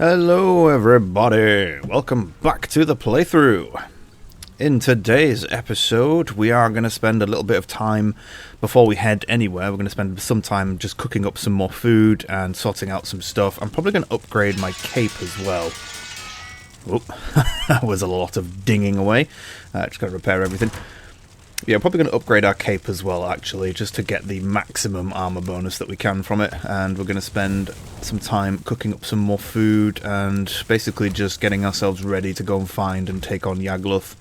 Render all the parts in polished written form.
Hello everybody, welcome back to the playthrough. In today's episode we are going to spend a little bit of time before we head anywhere. We're going to spend some time just cooking up some more food and sorting out some stuff. I'm probably going to upgrade my cape as well. Oop, that was a lot of dinging away. Just got to repair everything. Yeah, probably going to upgrade our cape as well, actually, just to get the maximum armor bonus that we can from it. And we're going to spend some time cooking up some more food and basically just getting ourselves ready to go and find and take on Yag'Luth.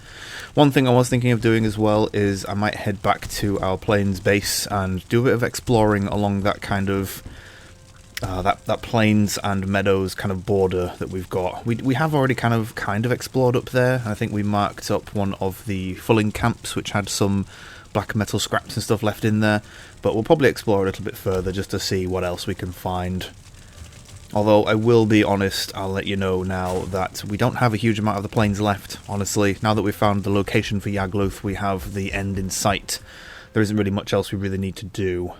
One thing I was thinking of doing as well is I might head back to our plains base and do a bit of exploring along that kind of that plains and meadows kind of border that we've got. We have already kind of explored up there. I think we marked up one of the fulling camps which had some black metal scraps and stuff left in there, but we'll probably explore a little bit further just to see what else we can find. Although I will be honest, I'll let you know now that we don't have a huge amount of the plains left, honestly. Now that we've found the location for Yag'Luth, we have the end in sight. There isn't really much else we really need to do.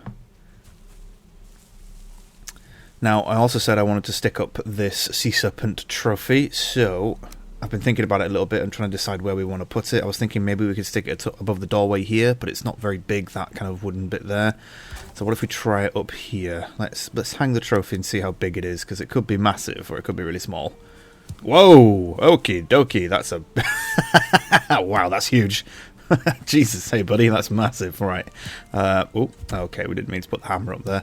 Now, I also said I wanted to stick up this sea serpent trophy, so I've been thinking about it a little bit and trying to decide where we want to put it. I was thinking maybe we could stick it above the doorway here, but it's not very big, that kind of wooden bit there. So what if we try it up here? Let's hang the trophy and see how big it is, because it could be massive or it could be really small. Whoa! Okie dokie, that's a... wow, that's huge. Jesus, hey buddy, that's massive. Right. Oh, okay, we didn't mean to put the hammer up there.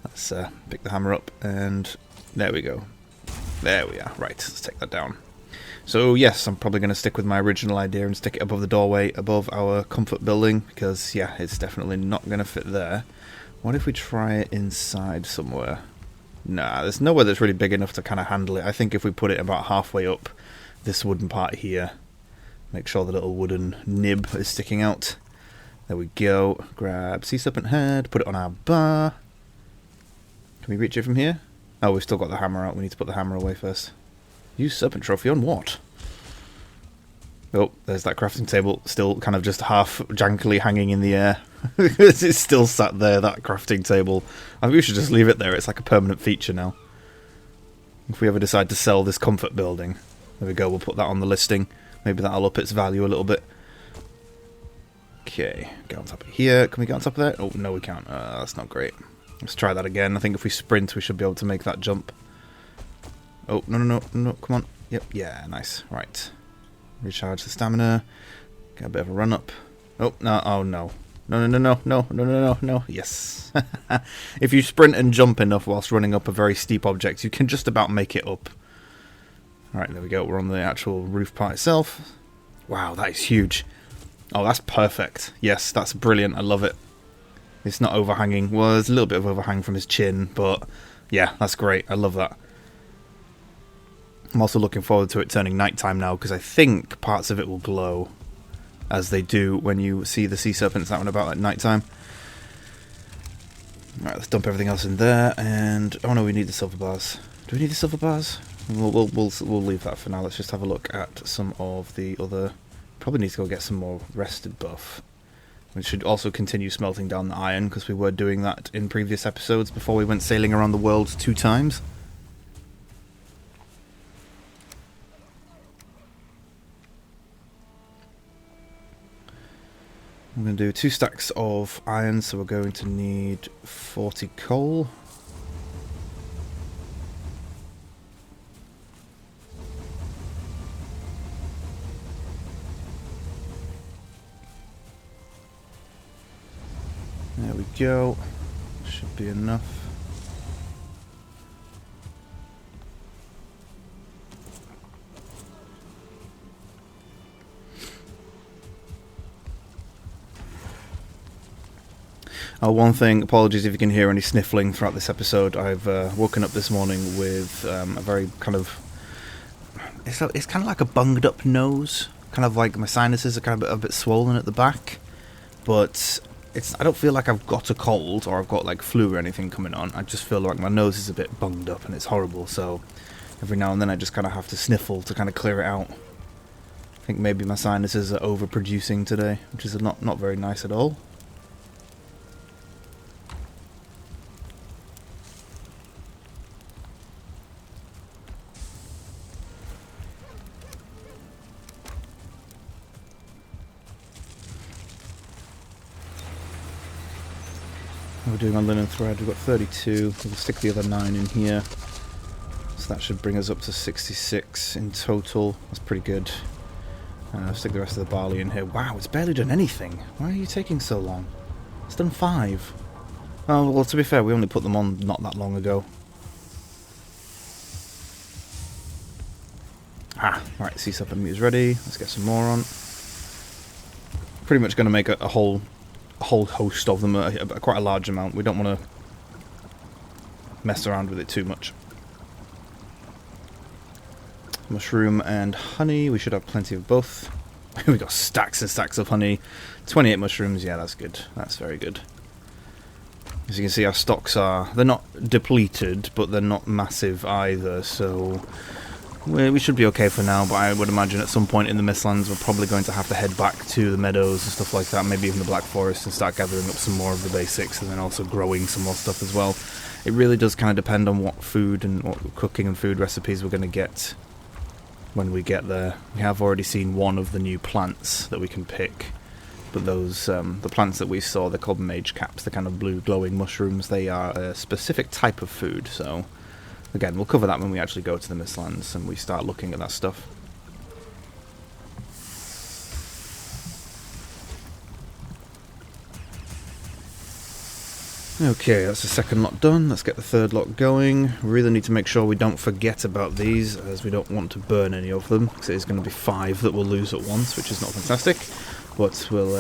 Let's pick the hammer up, and there we go. There we are. Right, let's take that down. So yes, I'm probably going to stick with my original idea and stick it above the doorway, above our comfort building, because yeah, it's definitely not going to fit there. What if we try it inside somewhere? Nah, there's nowhere that's really big enough to kind of handle it. I think if we put it about halfway up this wooden part here, make sure the little wooden nib is sticking out. There we go. Grab sea serpent head, put it on our bar. Can we reach it from here? Oh, we've still got the hammer out. We need to put the hammer away first. Use serpent trophy on what? Oh, there's that crafting table, still kind of just half jankily hanging in the air. It's still sat there, that crafting table. I think we should just leave it there. It's like a permanent feature now. If we ever decide to sell this comfort building, there we go, we'll put that on the listing. Maybe that'll up its value a little bit. Okay, get on top of here. Can we get on top of that? Oh, no we can't. That's not great. Let's try that again. I think if we sprint, we should be able to make that jump. Oh, no, come on. Yep, yeah, nice. Right. Recharge the stamina. Get a bit of a run up. Oh, no, oh, no. No. Yes. If you sprint and jump enough whilst running up a very steep object, you can just about make it up. Alright, there we go. We're on the actual roof part itself. Wow, that is huge. Oh, that's perfect. Yes, that's brilliant. I love it. It's not overhanging. Well, there's a little bit of overhang from his chin, but yeah, that's great. I love that. I'm also looking forward to it turning nighttime now, because I think parts of it will glow, as they do when you see the sea serpents out and about at nighttime. Alright, let's dump everything else in there, and... oh no, we need the silver bars. Do we need the silver bars? We'll leave that for now. Let's just have a look at some of the other... probably need to go get some more rested buff. We should also continue smelting down the iron, because we were doing that in previous episodes before we went sailing around the world 2 times. I'm going to do 2 stacks of iron, so we're going to need 40 coal. There we go. Should be enough. One thing, apologies if you can hear any sniffling throughout this episode. I've woken up this morning with a very kind of... It's kind of like a bunged up nose. Kind of like my sinuses are kind of a bit swollen at the back. But I don't feel like I've got a cold or I've got like flu or anything coming on. I just feel like my nose is a bit bunged up and it's horrible. So every now and then I just kind of have to sniffle to kind of clear it out. I think maybe my sinuses are overproducing today, which is not very nice at all. we doing on linen thread? We've got 32. We'll stick the other 9 in here. So that should bring us up to 66 in total. That's pretty good. Stick the rest of the barley in here. Wow, it's barely done anything. Why are you taking so long? It's done 5. Oh, well, to be fair, we only put them on not that long ago. Right, sea serpent meat is ready. Let's get some more on. Pretty much going to make a whole host of them, quite a large amount. We don't want to mess around with it too much. Mushroom and honey, we should have plenty of both. We got stacks and stacks of honey. 28 mushrooms, yeah, that's good. That's very good. As you can see, our stocks they're not depleted, but they're not massive either, so we should be okay for now, but I would imagine at some point in the Mistlands we're probably going to have to head back to the meadows and stuff like that, maybe even the Black Forest, and start gathering up some more of the basics, and then also growing some more stuff as well. It really does kind of depend on what food and what cooking and food recipes we're going to get when we get there. We have already seen one of the new plants that we can pick, but those the plants that we saw, they're called mage caps, the kind of blue glowing mushrooms. They are a specific type of food, so again, we'll cover that when we actually go to the Mistlands and we start looking at that stuff. Okay, that's the second lot done. Let's get the third lot going. We really need to make sure we don't forget about these, as we don't want to burn any of them, because it is going to be 5 that we'll lose at once, which is not fantastic. But we'll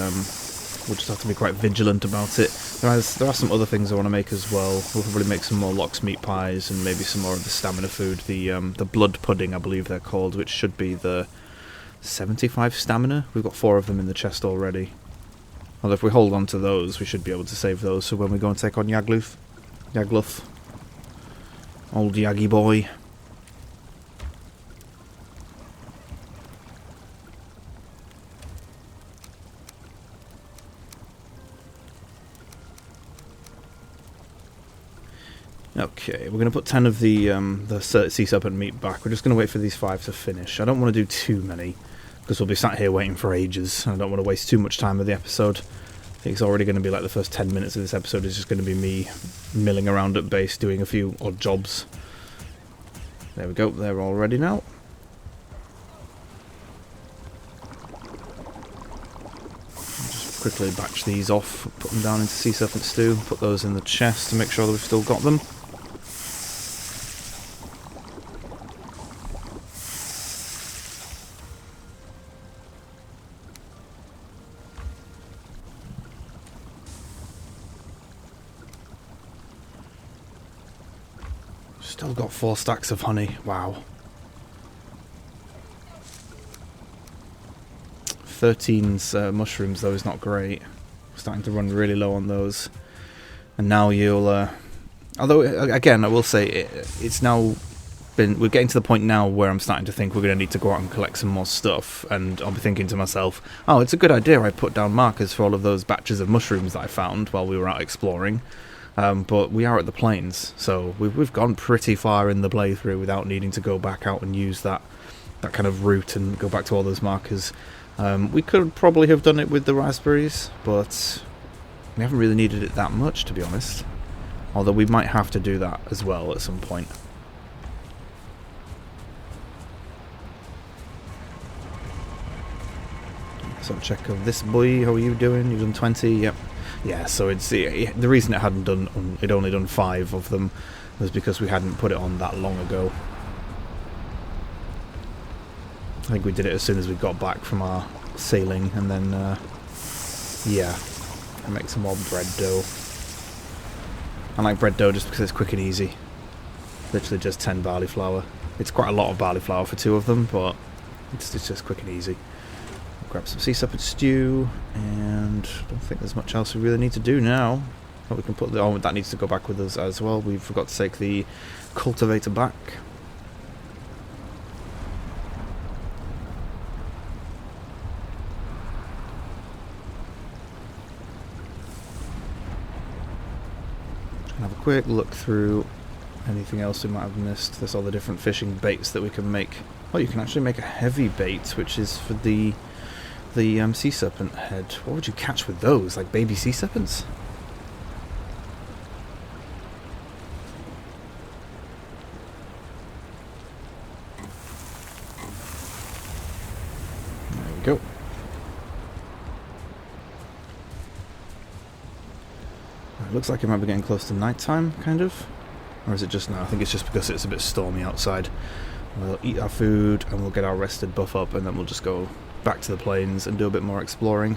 just have to be quite vigilant about it. There are some other things I want to make as well. We'll probably make some more lox meat pies and maybe some more of the stamina food. The blood pudding, I believe they're called, which should be the 75 stamina. We've got 4 of them in the chest already. Well, if we hold on to those, we should be able to save those. So when we go and take on Yag'Luth, old Yaggy boy. Okay, we're going to put 10 of the sea serpent meat back. We're just going to wait for these 5 to finish. I don't want to do too many, because we'll be sat here waiting for ages. I don't want to waste too much time of the episode. I think it's already going to be like the first 10 minutes of this episode is just going to be me milling around at base, doing a few odd jobs. There we go, they're all ready now. Just quickly batch these off, put them down into sea serpent stew, put those in the chest to make sure that we've still got them. Still got 4 stacks of honey. Wow. 13's mushrooms though is not great. We're starting to run really low on those. And now you'll... although, again, I will say, it's now been... We're getting to the point now where I'm starting to think we're going to need to go out and collect some more stuff. And I'll be thinking to myself, oh, it's a good idea I put down markers for all of those batches of mushrooms that I found while we were out exploring. But we are at the plains, so we've gone pretty far in the playthrough without needing to go back out and use that kind of route and go back to all those markers. We could probably have done it with the raspberries, but we haven't really needed it that much, to be honest. Although we might have to do that as well at some point. So check of this boy, how are you doing? You've done 20, yep. Yeah, so it's the reason it only done 5 of them was because we hadn't put it on that long ago. I think we did it as soon as we got back from our sailing, and then yeah, I make some more bread dough. I like bread dough just because it's quick and easy. Literally just 10 barley flour. It's quite a lot of barley flour for 2 of them, but it's just quick and easy. Grab some sea serpent stew, and I don't think there's much else we really need to do now. But we can put that needs to go back with us as well. We forgot to take the cultivator back. Just gonna have a quick look through anything else we might have missed. There's all the different fishing baits that we can make. Oh, you can actually make a heavy bait, which is for the sea serpent head. What would you catch with those? Like baby sea serpents? Looks like it might be getting close to nighttime, kind of. Or is it just now? I think it's just because it's a bit stormy outside. We'll eat our food and we'll get our rested buff up, and then we'll just go back to the plains and do a bit more exploring.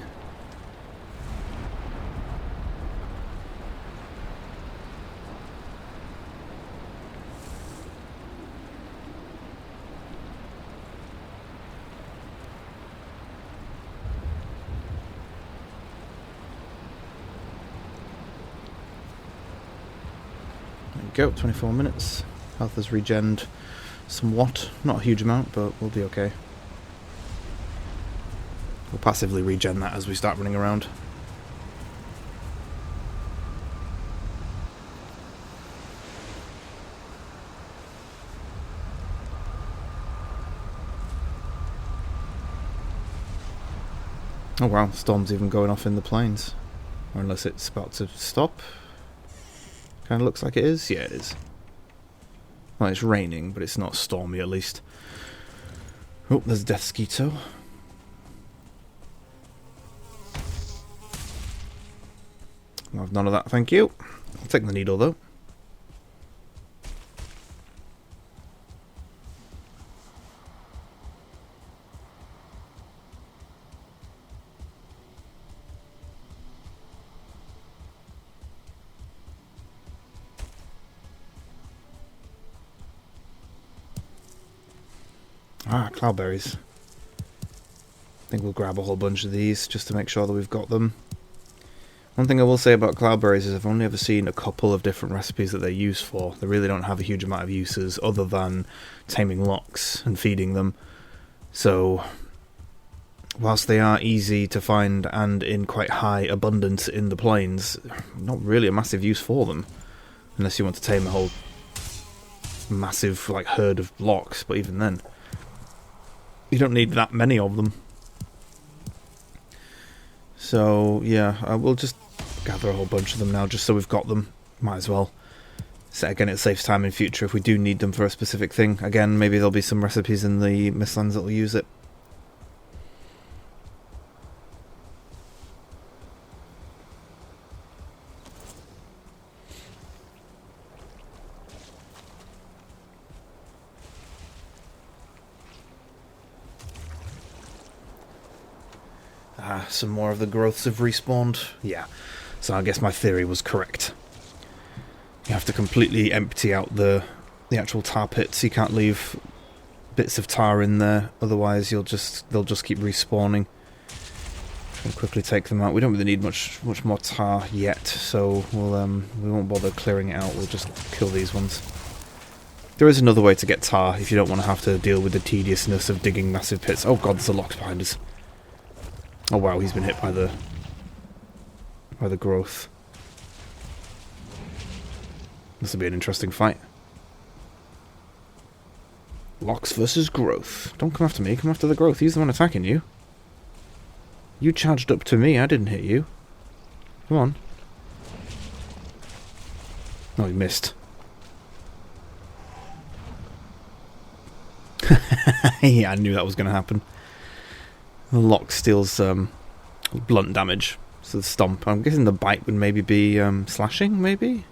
There we go, 24 minutes. Health has regened somewhat. Not a huge amount, but we'll be okay. We'll passively regen that as we start running around. Oh wow, the storm's even going off in the plains. Or unless it's about to stop. Kind of looks like it is. Yeah, it is. Well, it's raining, but it's not stormy at least. Oh, there's a death skeeto. I'll have none of that, thank you. I'll take the needle though. Ah, cloudberries. I think we'll grab a whole bunch of these just to make sure that we've got them. One thing I will say about cloudberries is I've only ever seen a couple of different recipes that they're used for. They really don't have a huge amount of uses other than taming locks and feeding them. So, whilst they are easy to find and in quite high abundance in the plains, not really a massive use for them. Unless you want to tame a whole massive like herd of locks, but even then. You don't need that many of them. So, yeah, we'll just gather a whole bunch of them now, just so we've got them. Might as well. So again, it saves time in future if we do need them for a specific thing. Again, maybe there'll be some recipes in the Mistlands that will use it. Some more of the growths have respawned. Yeah, so I guess my theory was correct. You have to completely empty out the actual tar pits. You can't leave bits of tar in there, otherwise they'll just keep respawning. We'll quickly take them out. We don't really need much more tar yet, so we won't bother clearing it out. We'll just kill these ones. There is another way to get tar if you don't want to have to deal with the tediousness of digging massive pits. Oh god, there's a lock behind us. Oh wow, he's been hit by the growth. This will be an interesting fight. Locks versus growth. Don't come after me, come after the growth. He's the one attacking you. You charged up to me, I didn't hit you. Come on. Oh, he missed. Yeah, I knew that was going to happen. The lock steals blunt damage, so the stomp. I'm guessing the bite would maybe be slashing, maybe?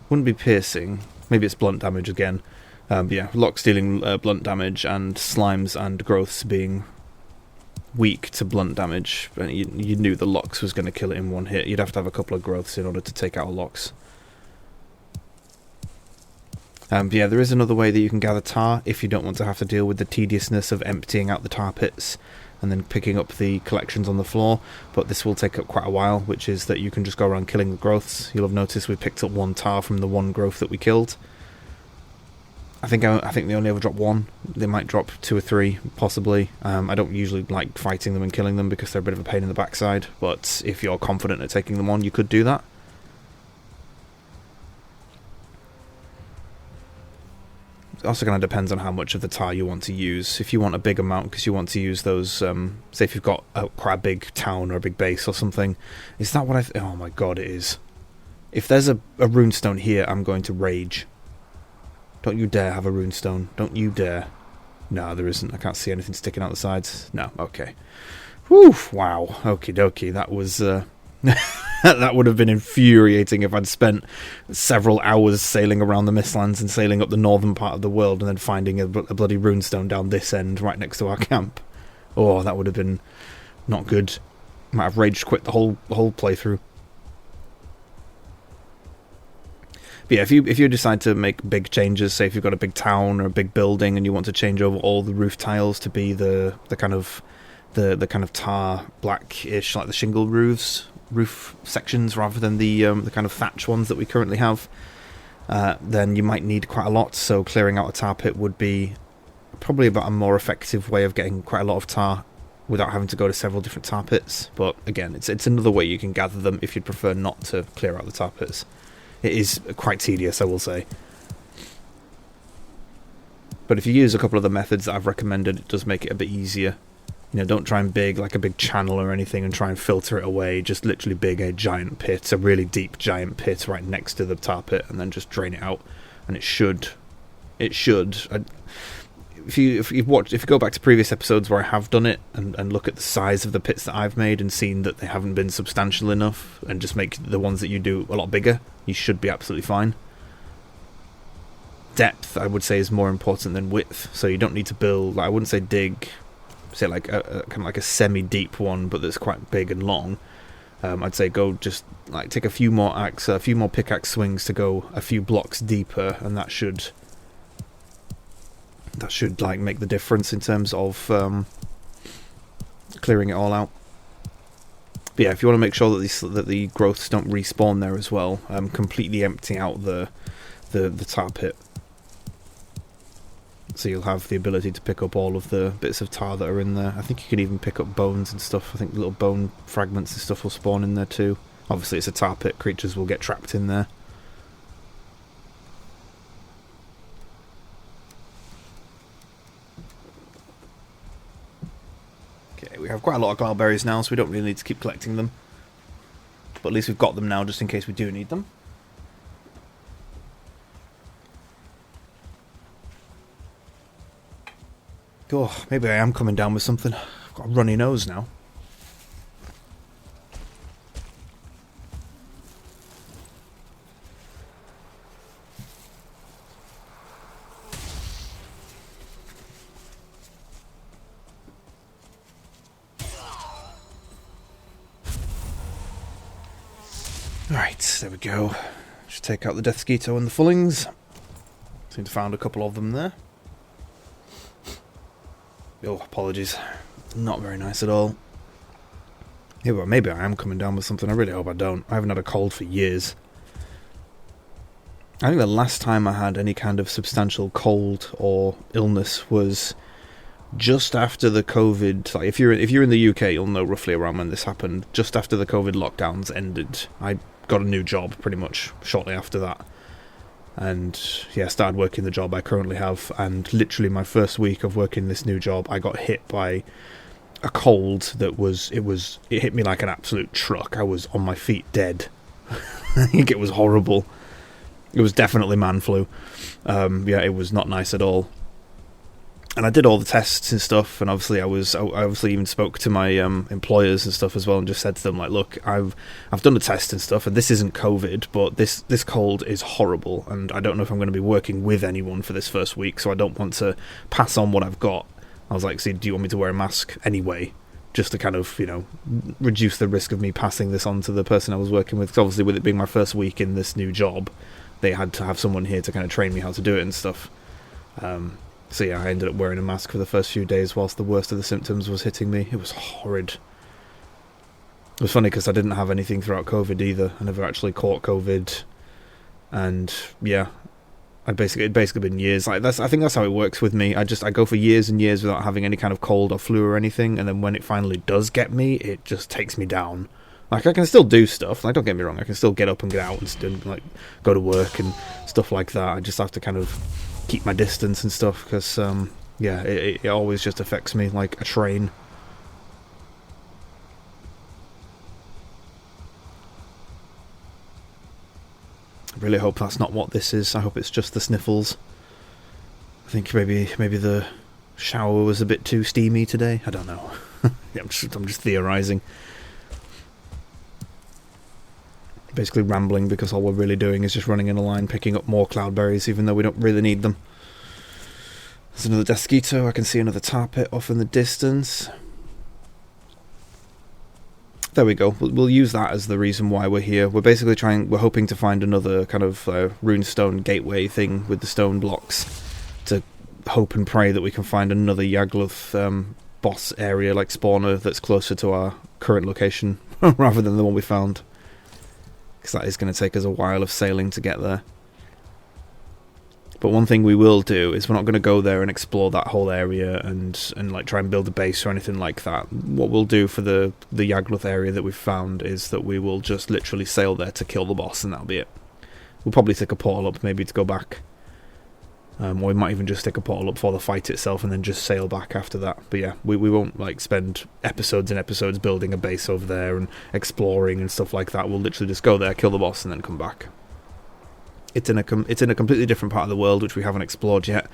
Wouldn't be piercing. Maybe it's blunt damage again. But yeah, lock stealing blunt damage, and slimes and growths being weak to blunt damage. And you knew the locks was going to kill it in one hit. You'd have to have a couple of growths in order to take out a locks. But yeah, there is another way that you can gather tar if you don't want to have to deal with the tediousness of emptying out the tar pits and then picking up the collections on the floor, but this will take up quite a while, which is that you can just go around killing the growths. You'll have noticed we picked up one tar from the one growth that we killed. I think they only ever drop one. They might drop 2 or 3, possibly. I don't usually like fighting them and killing them because they're a bit of a pain in the backside, but if you're confident at taking them on, you could do that. It also kind of depends on how much of the tar you want to use. If you want a big amount because you want to use those, say if you've got quite a big town or a big base or something. Is that what oh my god, it is. If there's a runestone here, I'm going to rage. Don't you dare have a runestone. Don't you dare. No, there isn't. I can't see anything sticking out the sides. No, okay. Whew, wow. Okie dokie, that was... That would have been infuriating if I'd spent several hours sailing around the Mistlands and sailing up the northern part of the world and then finding a bloody runestone down this end right next to our camp. Oh, that would have been not good. Might have rage quit the whole playthrough. But yeah, if you decide to make big changes, say if you've got a big town or a big building and you want to change over all the roof tiles to be the kind of tar blackish, like the shingle roof sections, rather than the kind of thatch ones that we currently have, then you might need quite a lot. So clearing out a tar pit would be probably about a more effective way of getting quite a lot of tar without having to go to several different tar pits. But again, it's another way you can gather them if you'd prefer not to clear out the tar pits. It is quite tedious, I will say. But if you use a couple of the methods that I've recommended, it does make it a bit easier. You know, don't try and dig like a big channel or anything and try and filter it away. Just literally dig a giant pit, a really deep giant pit right next to the tar pit, and then just drain it out. And it should. If you go back to previous episodes where I have done it and look at the size of the pits that I've made and seen that they haven't been substantial enough, and just make the ones that you do a lot bigger, you should be absolutely fine. Depth, I would say, is more important than width, so you don't need to build, like, I wouldn't say dig, say like a kind of like a semi-deep one, but that's quite big and long. I'd say go just like take a few more pickaxe swings to go a few blocks deeper, and that should like make the difference in terms of clearing it all out. But yeah, if you want to make sure that the growths don't respawn there as well, completely empty out the tar pit, so you'll have the ability to pick up all of the bits of tar that are in there. I think you can even pick up bones and stuff. I think little bone fragments and stuff will spawn in there too. Obviously it's a tar pit, creatures will get trapped in there. Okay, we have quite a lot of gallberries now, so we don't really need to keep collecting them. But at least we've got them now, just in case we do need them. Oh, maybe I am coming down with something. I've got a runny nose now. Right, there we go. Just take out the death skeeto and the fullings. Seem to have found a couple of them there. Oh, apologies. Not very nice at all. Yeah, well, maybe I am coming down with something. I really hope I don't. I haven't had a cold for years. I think the last time I had any kind of substantial cold or illness was just after the COVID. Like, if you're in the UK, you'll know roughly around when this happened. Just after the COVID lockdowns ended, I got a new job pretty much shortly after that. And yeah, started working the job I currently have, and literally my first week of working this new job, I got hit by a cold that it hit me like an absolute truck. I was on my feet dead. I think it was horrible. It was definitely man flu. Yeah, it was not nice at all. And I did all the tests and stuff, and obviously I obviously even spoke to my employers and stuff as well, and just said to them, like, look, I've done the test and stuff, and this isn't COVID, but this cold is horrible, and I don't know if I'm going to be working with anyone for this first week, so I don't want to pass on what I've got. I was like, see, do you want me to wear a mask anyway, just to kind of, you know, reduce the risk of me passing this on to the person I was working with? Because obviously with it being my first week in this new job, they had to have someone here to kind of train me how to do it and stuff. So yeah, I ended up wearing a mask for the first few days whilst the worst of the symptoms was hitting me. It was horrid. It was funny because I didn't have anything throughout COVID either. I never actually caught COVID. And yeah, it'd basically been years. Like, I think that's how it works with me. I go for years and years without having any kind of cold or flu or anything, and then when it finally does get me, it just takes me down. Like, I can still do stuff. Like, don't get me wrong, I can still get up and get out and still, like, go to work and stuff like that. I just have to kind of keep my distance and stuff, because yeah, it always just affects me like a train. I really hope that's not what this is. I hope it's just the sniffles. I think maybe the shower was a bit too steamy today. I don't know. Yeah, I'm just theorizing. basically rambling because all we're really doing is just running in a line, picking up more cloudberries, even though we don't really need them. There's another Desquito. I can see another tar pit off in the distance. There we go. We'll use that as the reason why we're here. We're basically we're hoping to find another kind of runestone gateway thing with the stone blocks to hope and pray that we can find another Yag'Luth boss area, like spawner, that's closer to our current location rather than the one we found. Because that is going to take us a while of sailing to get there. But one thing we will do is we're not going to go there and explore that whole area and like try and build a base or anything like that. What we'll do for the Yag'Luth area that we've found is that we will just literally sail there to kill the boss, and that'll be it. We'll probably stick a portal up maybe to go back. Or we might even just stick a portal up for the fight itself and then just sail back after that. But yeah, we won't like spend episodes and episodes building a base over there and exploring and stuff like that. We'll literally just go there, kill the boss, and then come back. It's in a completely different part of the world which we haven't explored yet,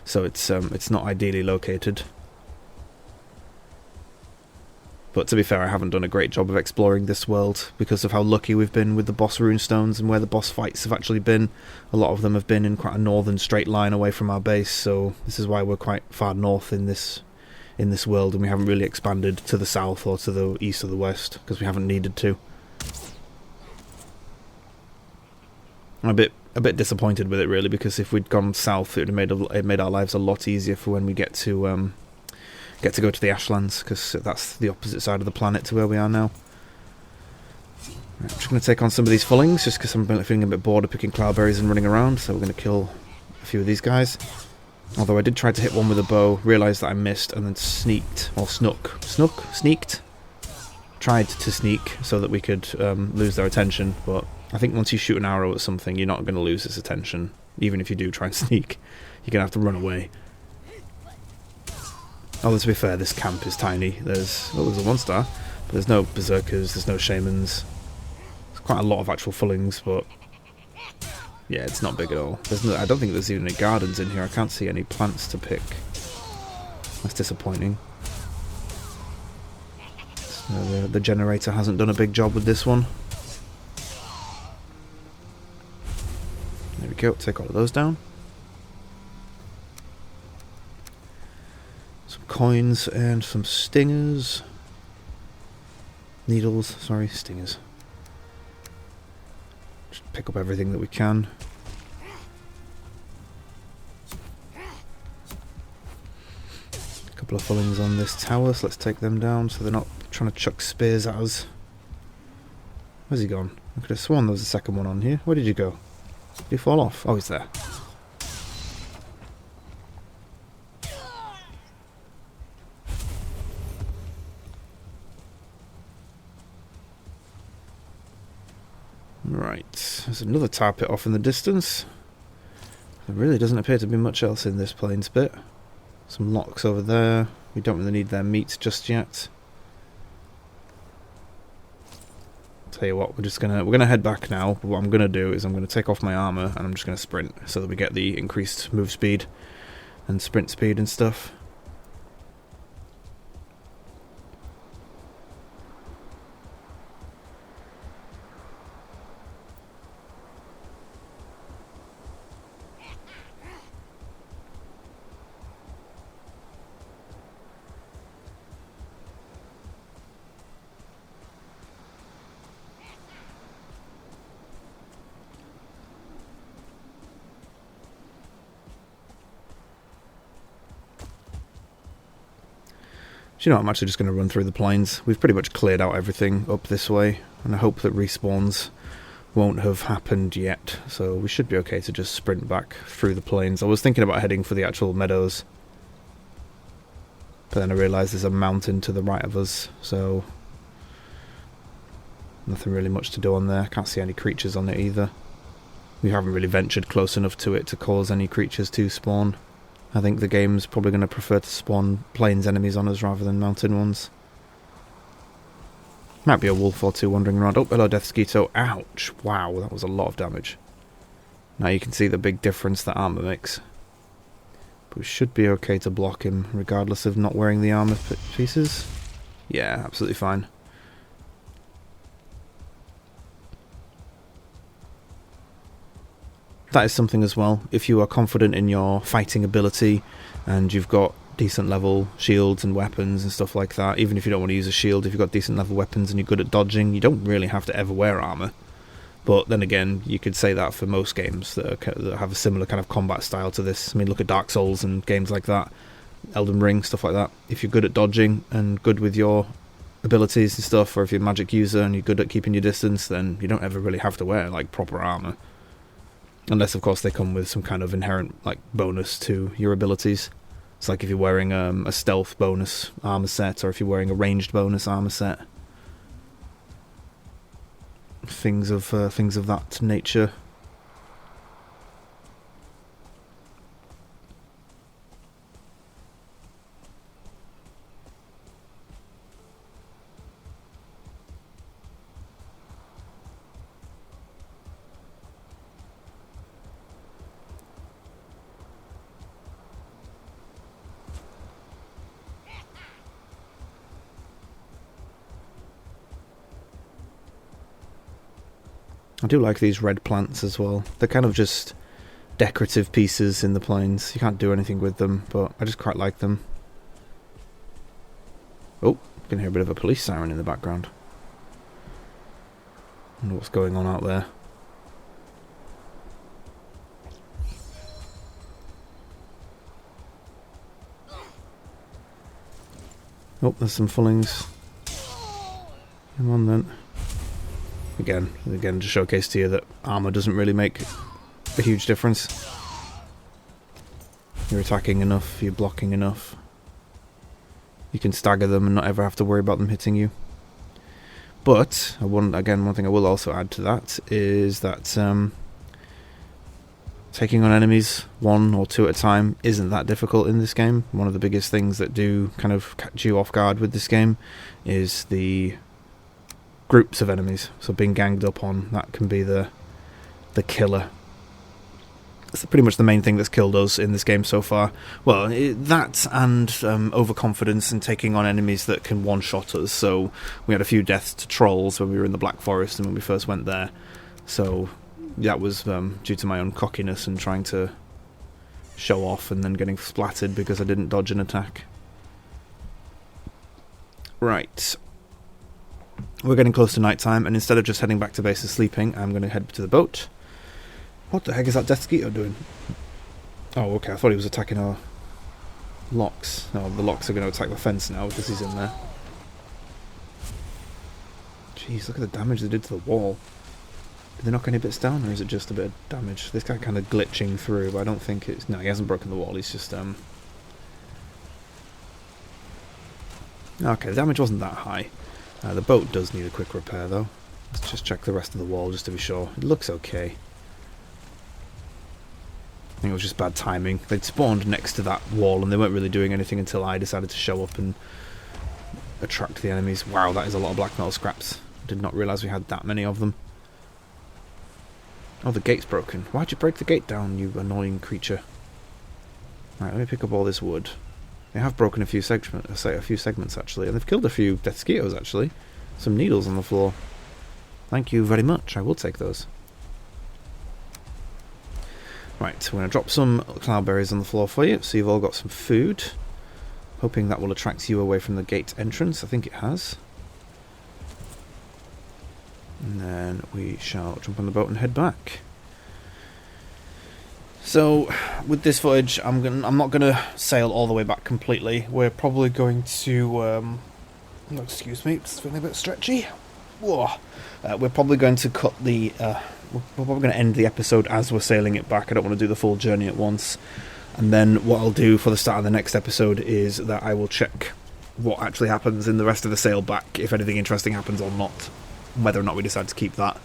so it's not ideally located. But to be fair, I haven't done a great job of exploring this world because of how lucky we've been with the boss runestones and where the boss fights have actually been. A lot of them have been in quite a northern straight line away from our base, so this is why we're quite far north in this world, and we haven't really expanded to the south or to the east or the west because we haven't needed to. I'm a bit disappointed with it really, because if we'd gone south, it would have made our lives a lot easier for when we get to go to the Ashlands, because that's the opposite side of the planet to where we are now. I'm just going to take on some of these fullings, just because I'm feeling a bit bored of picking cloudberries and running around, so we're going to kill a few of these guys. Although I did try to hit one with a bow, realised that I missed, and then sneaked. Tried to sneak so that we could lose their attention, but I think once you shoot an arrow at something, you're not going to lose its attention. Even if you do try and sneak, you're going to have to run away. Although to be fair, this camp is tiny. There's a 1-star, but there's no berserkers, there's no shamans. There's quite a lot of actual fullings, but yeah, it's not big at all. I don't think there's even any gardens in here. I can't see any plants to pick. That's disappointing. So the generator hasn't done a big job with this one. There we go, take all of those down. Some coins and some stingers. Needles, sorry, stingers. Just pick up everything that we can. A couple of fullings on this tower, so let's take them down so they're not trying to chuck spears at us. Where's he gone? I could have sworn there was a second one on here. Where did you go? Did he fall off? Oh, he's there. Right, there's another tar pit off in the distance. There really doesn't appear to be much else in this plains bit. Some locks over there. We don't really need their meat just yet. Tell you what, we're gonna head back now. But what I'm gonna do is I'm gonna take off my armor and I'm just gonna sprint so that we get the increased move speed and sprint speed and stuff. Do you know what, I'm actually just going to run through the plains. We've pretty much cleared out everything up this way, and I hope that respawns won't have happened yet, so we should be okay to just sprint back through the plains. I was thinking about heading for the actual meadows, but then I realised there's a mountain to the right of us, so nothing really much to do on there. Can't see any creatures on it either. We haven't really ventured close enough to it to cause any creatures to spawn. I think the game's probably going to prefer to spawn plains enemies on us rather than mountain ones. Might be a wolf or two wandering around. Oh, hello, Desquito. Ouch. Wow, that was a lot of damage. Now you can see the big difference that armor makes. But we should be okay to block him, regardless of not wearing the armor pieces. Yeah, absolutely fine. that is something as well. If you are confident in your fighting ability and you've got decent level shields and weapons and stuff like that, even if you don't want to use a shield, if you've got decent level weapons and you're good at dodging, you don't really have to ever wear armour. But then again, you could say that for most games that have a similar kind of combat style to this. I mean, look at Dark Souls and games like that, Elden Ring, stuff like that. If you're good at dodging and good with your abilities and stuff, or if you're a magic user and you're good at keeping your distance, then you don't ever really have to wear like proper armour. Unless, of course, they come with some kind of inherent like bonus to your abilities. It's like if you're wearing a stealth bonus armour set, or if you're wearing a ranged bonus armour set. Things of that nature. I do like these red plants as well. They're kind of just decorative pieces in the plains. You can't do anything with them, but I just quite like them. Oh, you can hear a bit of a police siren in the background. I wonder what's going on out there. Oh, there's some fullings. Come on then. Again, to showcase to you that armour doesn't really make a huge difference. You're attacking enough, you're blocking enough. You can stagger them and not ever have to worry about them hitting you. But, one thing I will also add to that is that taking on enemies 1 or 2 at a time isn't that difficult in this game. One of the biggest things that do kind of catch you off guard with this game is the groups of enemies. So being ganged up on, that can be the killer. That's pretty much the main thing that's killed us in this game so far. Well, that and overconfidence and taking on enemies that can one-shot us. So we had a few deaths to trolls when we were in the Black Forest and when we first went there. So that was due to my own cockiness and trying to show off and then getting splattered because I didn't dodge an attack. Right. We're getting close to night time, and instead of just heading back to base and sleeping, I'm going to head to the boat. What the heck is that Deathsquito doing? Oh, okay, I thought he was attacking our locks. No, the locks are going to attack the fence now because he's in there. Jeez, look at the damage they did to the wall. Did they knock any bits down, or is it just a bit of damage? This guy kind of glitching through, but I don't think it's... No, he hasn't broken the wall, he's just... Okay, the damage wasn't that high. The boat does need a quick repair though. Let's just check the rest of the wall just to be sure. It looks okay. I think it was just bad timing. They'd spawned next to that wall and they weren't really doing anything until I decided to show up and attract the enemies. Wow, that is a lot of black metal scraps. I did not realise we had that many of them. Oh, the gate's broken. Why'd you break the gate down, you annoying creature? Right, let me pick up all this wood. They have broken a few segments actually, and they've killed a few Deathsquitos actually. Some needles on the floor. Thank you very much, I will take those. Right, we're going to drop some cloudberries on the floor for you, so you've all got some food. Hoping that will attract you away from the gate entrance, I think it has. And then we shall jump on the boat and head back. So, with this footage, I'm not gonna sail all the way back completely. We're probably going to, excuse me, it's feeling a bit stretchy. Whoa. We're probably going to cut the, we're probably going to end the episode as we're sailing it back. I don't want to do the full journey at once. And then what I'll do for the start of the next episode is that I will check what actually happens in the rest of the sail back, if anything interesting happens or not. Whether or not we decide to keep that.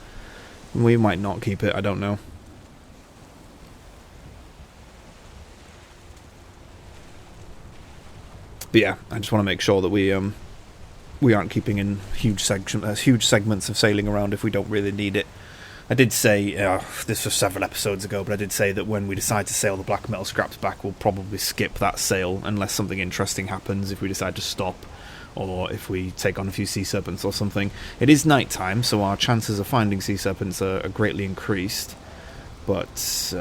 We might not keep it, I don't know. But yeah, I just want to make sure that we aren't keeping in huge segments of sailing around if we don't really need it. I did say, this was several episodes ago, but I did say that when we decide to sail the black metal scraps back, we'll probably skip that sail unless something interesting happens, if we decide to stop, or if we take on a few sea serpents or something. It is night time, so our chances of finding sea serpents are greatly increased. But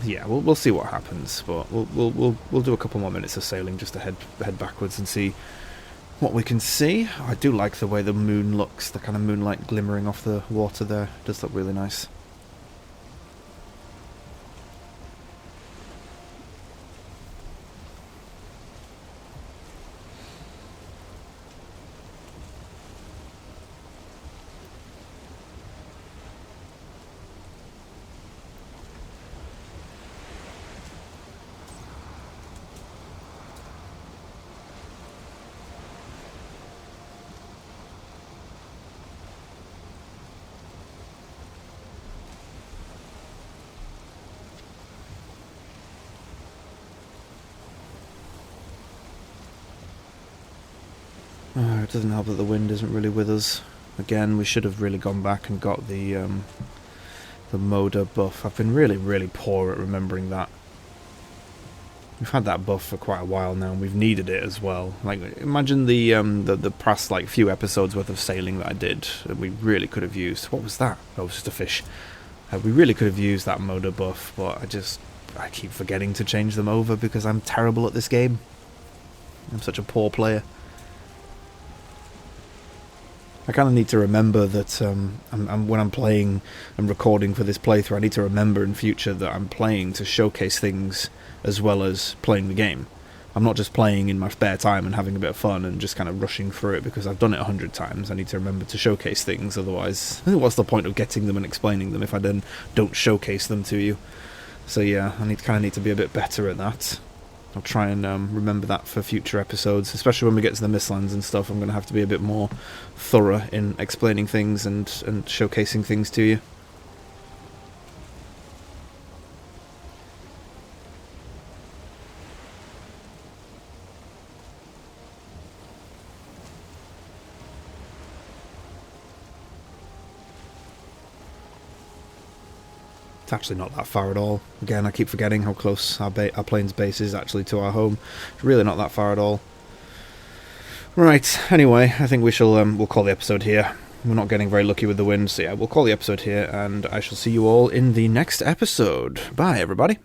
yeah, we'll see what happens. But we'll do a couple more minutes of sailing just to head backwards and see what we can see. I do like the way the moon looks, the kind of moonlight glimmering off the water there. It does look really nice. It doesn't help that the wind isn't really with us. Again, we should have really gone back and got the Moda buff. I've been really poor at remembering that. We've had that buff for quite a while now, and we've needed it as well. Like, imagine the past like few episodes worth of sailing that I did. That we really could have used. What was that? Oh, it was just a fish. We really could have used that Moda buff, but I keep forgetting to change them over because I'm terrible at this game. I'm such a poor player. I kind of need to remember that when I'm playing and recording for this playthrough, I need to remember in future that I'm playing to showcase things as well as playing the game. I'm not just playing in my spare time and having a bit of fun and just kind of rushing through it because I've done it 100 times. I need to remember to showcase things, otherwise what's the point of getting them and explaining them if I then don't showcase them to you? So yeah, I kind of need to be a bit better at that. I'll try and remember that for future episodes, especially when we get to the Mistlands and stuff. I'm going to have to be a bit more thorough in explaining things and showcasing things to you. It's actually not that far at all. Again, I keep forgetting how close our plane's base is actually to our home. It's really not that far at all. Right, anyway, I think we'll call the episode here. We're not getting very lucky with the wind, so yeah, we'll call the episode here, and I shall see you all in the next episode. Bye, everybody.